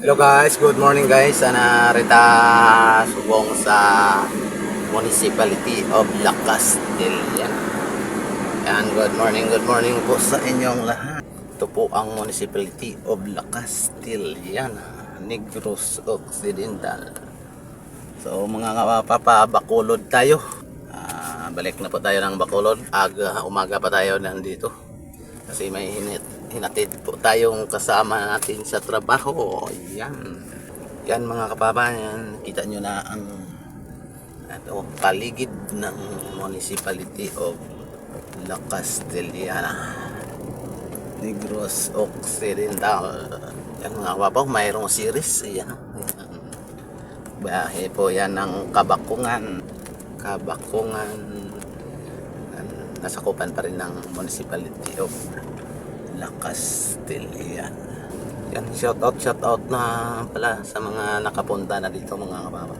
Hello guys, good morning guys. Sana rita subong sa Municipality of Lakas del Yan. Yan, good morning po sa inyong lahat. Ito po ang Municipality of Lakas del Yan, Negros Occidental. So mga kapapa, Bacolod tayo. Balik na po tayo ng Bacolod. Umaga pa tayo nandito. Kasi may hinatid po tayong kasama natin sa trabaho. Yan mga kababayan, kita nyo na ang paligid ng Municipality of La Castellana, Negros Occidental. Yan mga kababayan, mayroong series. Yan. Bahe po yan ng Kabakungan. Nasakupan pa rin ng Municipality of La Castellana. Yan, shout out na pala sa mga nakapunta na dito mga kababa.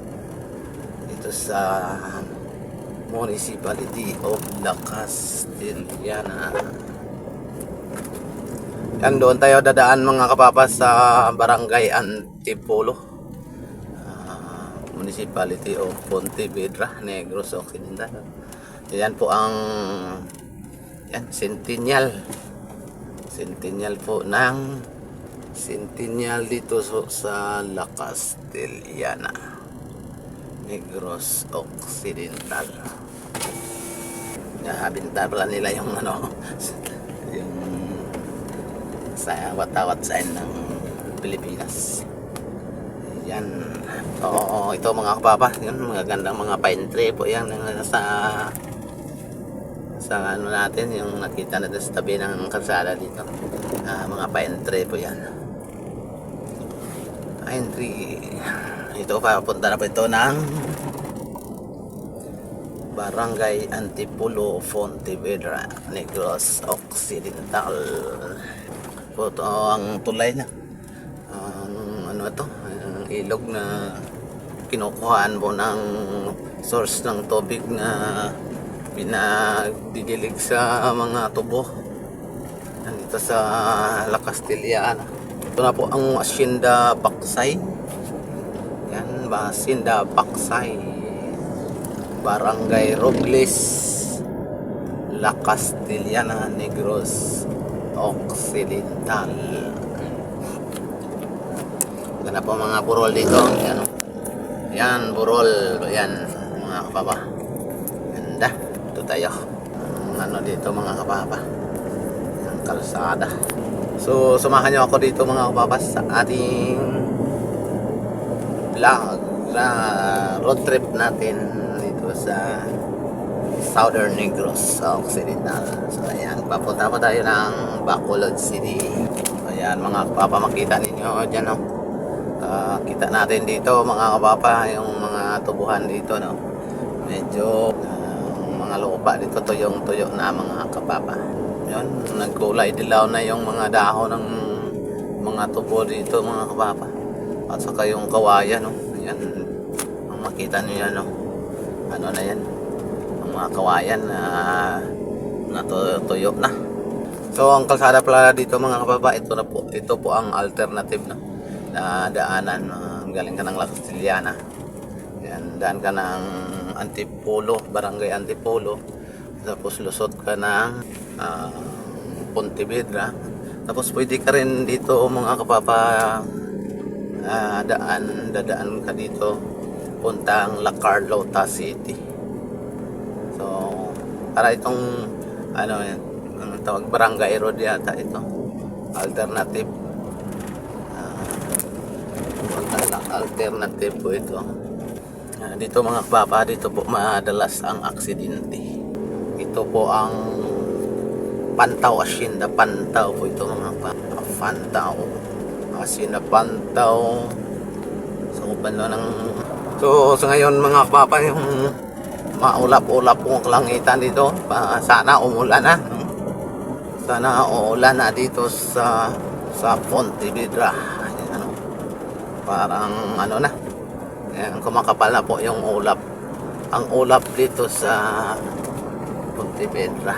Dito sa Municipality of La Castellana. Yan, doon tayo dadaan mga kababa sa Barangay Antipolo, Municipality of Pontevedra, Negros Occidental. Yan po ang Centennial po ng Centennial dito sa La Castellana, Negros Occidental. Binta pala nila yung yung sa watawat sign ng Pilipinas. Yan. Oo, ito mga kapapa, yun, mga gandang mga pine tree po yan sa ano natin, yung nakita natin sa tabi ng kalsada dito. Mga pine tree po yan. Pine tree. Ito, papunta na po ito ng Barangay Antipolo, Pontevedra, Negros Occidental. Ito ang tulay na ilog na kinukuhaan po ng source ng tubig na pinagdidilig sa mga tubo nandito sa La Castellana. Ito na po ang Hacienda Baksay. Yan, Hacienda Baksay, Barangay Robles, La Castellana, Negros Occidental. Ganda po mga burol dito. Yan, burol. Yan, mga kapapa. Ganda. Ito tayo. Dito mga kapapa. Ang kalsada. So, samahan nyo ako dito mga kapapa sa ating vlog na road trip natin dito sa Southern Negros Occidental. So, ayan. Papunta po tayo ng Bacolod City. Ayan mga kapapa, makita ninyo dyan, kita natin dito mga kapapa yung mga tubuhan dito, medyo mga lupa dito tuyong-tuyo na mga kapapa. Yun, nagkulay dilaw na yung mga dahon ng mga tubo dito mga kapapa, at saka yung kawayan, yan ang makita niyo yan, ano na yan, ang mga kawayan na tuyo na. So ang kalsada pala dito mga kapapa, ito po ang alternative na daanan. Galing ka ng La Castellana, yan, daan ka ng Antipolo, Barangay Antipolo, tapos lusot ka ng Pontevedra, tapos pwede ka rin dito mga kapapa dadaan ka dito puntang La Carlota City. So para itong tawag Barangay Road yata ito, alternative po ito. Dito mga kapapa, dito po madalas ang aksidente. Ito po ang Pantaw Hacienda. Pantaw po ito mga kapapa. Pantaw Hacienda, Pantaw. So sa ngayon mga kapapa, yung maulap-ulap po ang kalangitan dito. Sana umulan na. Sana uulan na dito sa Pontevedra. Parang kumakapal na po yung ulap. Ang ulap dito sa Pontevedra.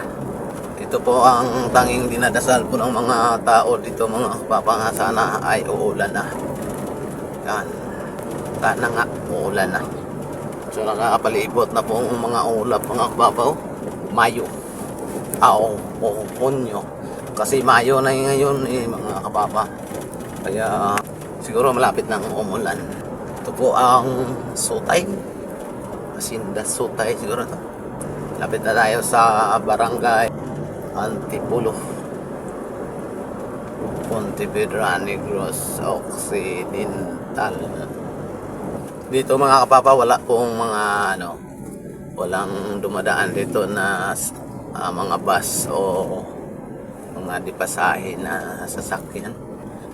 Ito po ang tanging dinadasal po ng mga tao dito mga kapapa, nga sana ay uulan na. Yan. Sana nga, uulan na. So nakakapalibot na po ang mga ulap mga kababaw. Mayo. O Hunyo. Kasi Mayo na ngayon mga kababa. Kaya siguro malapit nang umulan. Ito po ang Sutay. Hacienda Sutay siguro to. Lapit na tayo sa barangay Antipolo, Pontevedra, Negros Occidental. Dito mga kapapa, wala pong mga walang dumadaan dito na mga bus o mga dipasahe na sasakyan.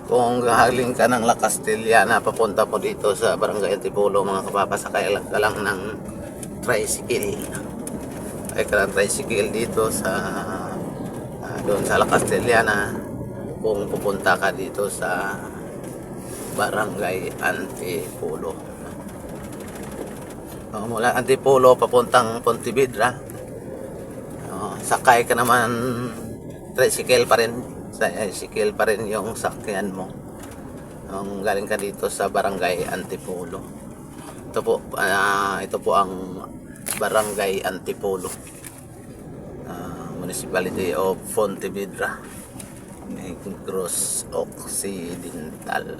Kung galing ka ng La Castellana papunta po dito sa barangay Antipolo mga kapapa, sakay ka lang ng tricycle. Ay ka ng tricycle dito sa doon sa La Castellana kung pupunta ka dito sa barangay Antipolo. Mula Antipolo papuntang Pontevedra, sakay ka naman tricycle pa rin. Tricycle pa rin yung sakyan mo. Galing ka dito sa barangay Antipolo. Ito po ang barangay Antipolo, Municipality of Pontevedra, Negros Occidental.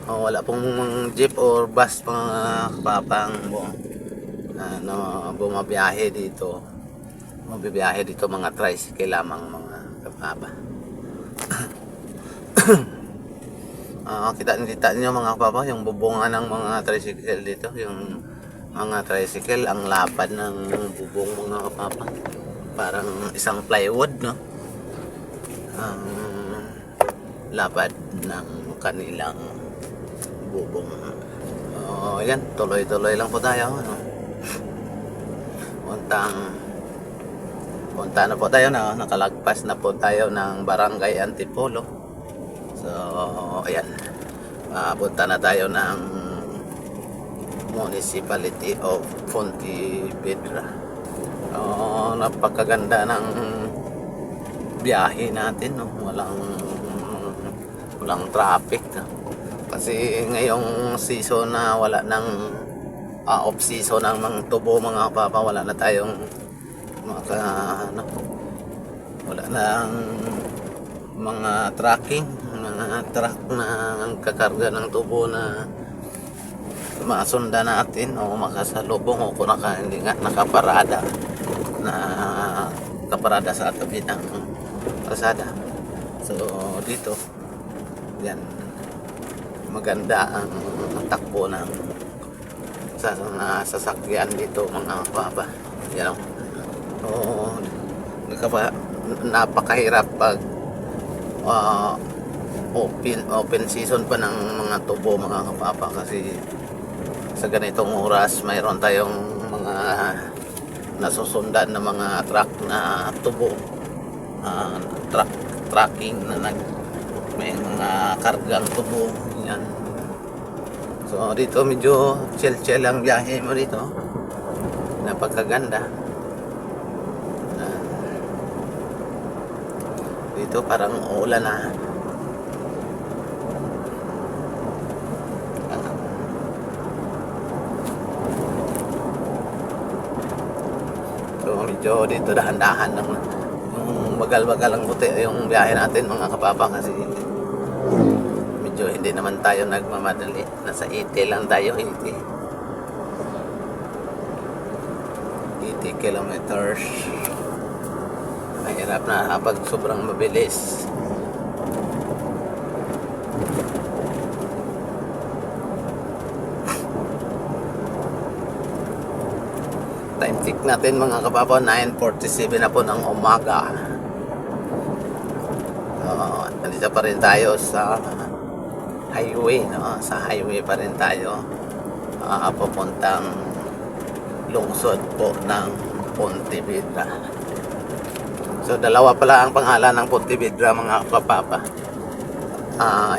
Wala pong jeep or bus mga kapapang bumabiyahe dito. Mabibiyahe dito mga tricycle lamang mga kapapa. Kita niyo mga kapapa yung bubungan ng mga tricycle dito, yung mga tricycle ang lapad ng bubong mga kapapa. Parang isang plywood, no? Ang lapad ng kanilang bubong. Yan, tuloy-tuloy lang po tayo, ano? Punta na po tayo na nakalagpas na po tayo ng barangay Antipolo. So, ayan. Punta na tayo ng Municipality of Pontevedra. Napakaganda ng biyahe natin, no? Walang traffic, no? Kasi ngayong season na wala ng off season ng mga tubo mga papa, wala na tayong wala nang mga trucking, mga truck na kakarga ng tubo na masunda natin o makasalubong o kung hindi nga nakaparada sa tabi ng kalsada. So dito yan, maganda ang takbo ng sasakyan dito mga baba. Yan, napakahirap pag open season pa ng mga tubo mga kapapa, kasi sa ganitong oras mayroon tayong mga nasusundan na mga truck na tubo, trucking na may mga kargang tubo yan. So dito medyo chill ang biyahe mo dito, napakaganda. Dito parang uulan na. So medyo dito dahan-dahan lang, yung bagal-bagal ang puti yung biyahe natin mga kapapa, kasi medyo hindi naman tayo nagmamadali. Nasa 80 lang tayo, 80 kilometers. Mahirap na kapag sobrang mabilis. Time check natin mga kapapa, 9:47 na po ng umaga. Nandito pa rin tayo sa highway, no? Sa highway pa rin tayo, papuntang lungsod po ng Pontevedra. So dalawa pala ang pangalan ng Pontevedra mga kapapa.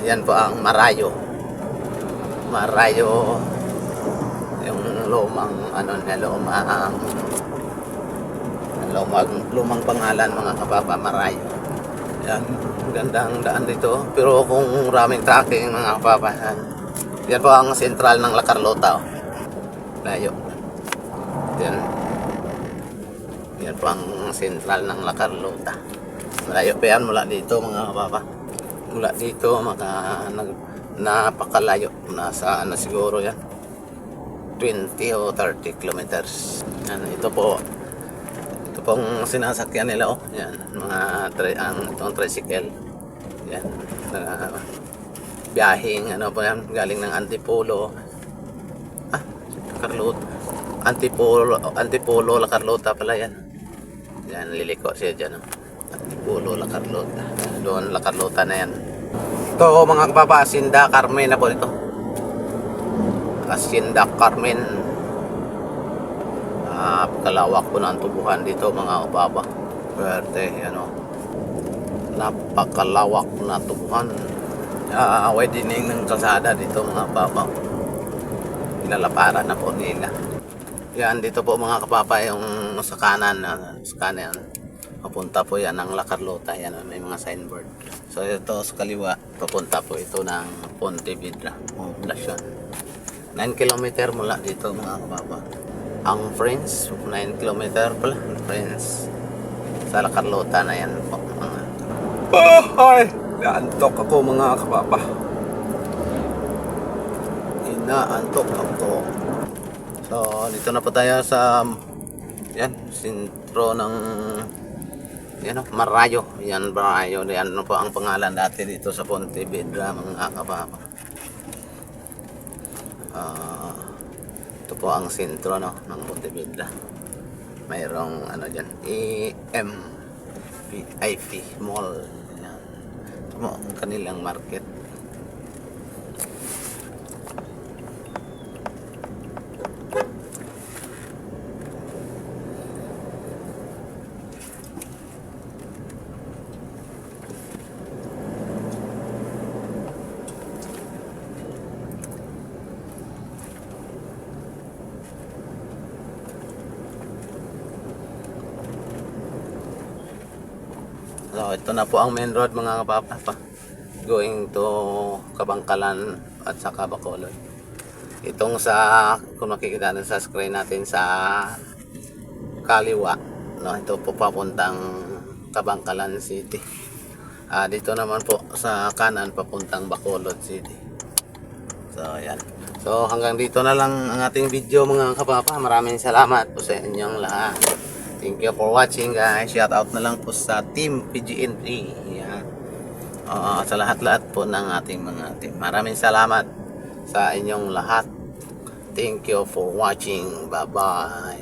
Yan po ang Marayo, yung lumang lumang pangalan mga kapapa, Marayo. Yan, gandang daan dito. Pero kung maraming tracking mga kapapa, yan po ang sentral ng La Carlota. Oh. Layo. Yan. Yan po ang sentral ng La Carlota. Malayo pa yan mula dito mga kapapa. Mula dito napakalayo. Nasa ano siguro yan. 20 o 30 kilometers. Yan, ito pong sinasakyan nila oh. Yan, itong tricycle. Yan, biyaheng ano po yan, galing ng Antipolo. Carlota. Antipolo, La Carlota pala yan. Yan, liliko siya dyan oh. Antipolo, La Carlota. Doon, La Carlota na yan. Ito mga kababa, Hacienda Carmen na po ito. Hacienda Carmen. Kalawak po ng tubuhan dito mga kababa. Pwerte, ano. Napakalawak na tubuhan. Widening ng kalsada dito mga kababa. Pinalaparan na po nila. Yan, dito po mga kapapa yung sa kanan. Papunta po yan ng La Carlota. Yan, may mga signboard. So ito sa kaliwa, papunta po ito ng Pontevedra. Poblacion. 9 kilometer mula dito mga kapapa. Ang Friends, 9 kilometer pala. Friends. Sa La Carlota na yan po. Ay! Naantok ako mga kapapa. Inaantok ako. So, dito na po tayo sa yan, sentro ng yan o, Marayo. Yan, Marayo. Yan po ang pangalan dati dito sa Pontevedra mga kapapa. Ito po ang sentro no, ng Pontevedra. Mayroong ano dyan, VIP Mall. Yan. Ito po ang kanilang market. So, ito na po ang main road mga kapapa. Going to Kabangkalan at saka Bacolod. Itong kung makikita natin sa screen natin sa kaliwa, no, ito po papuntang Kabangkalan City. Dito naman po sa kanan papuntang Bacolod City. So, yan. So, hanggang dito na lang ang ating video mga kapapa. Maraming salamat po sa inyong lahat. Thank you for watching guys. Shout out na lang po sa Team PGN3. Yan. Sa lahat-lahat po ng ating mga team. Maraming salamat sa inyong lahat. Thank you for watching. Bye-bye.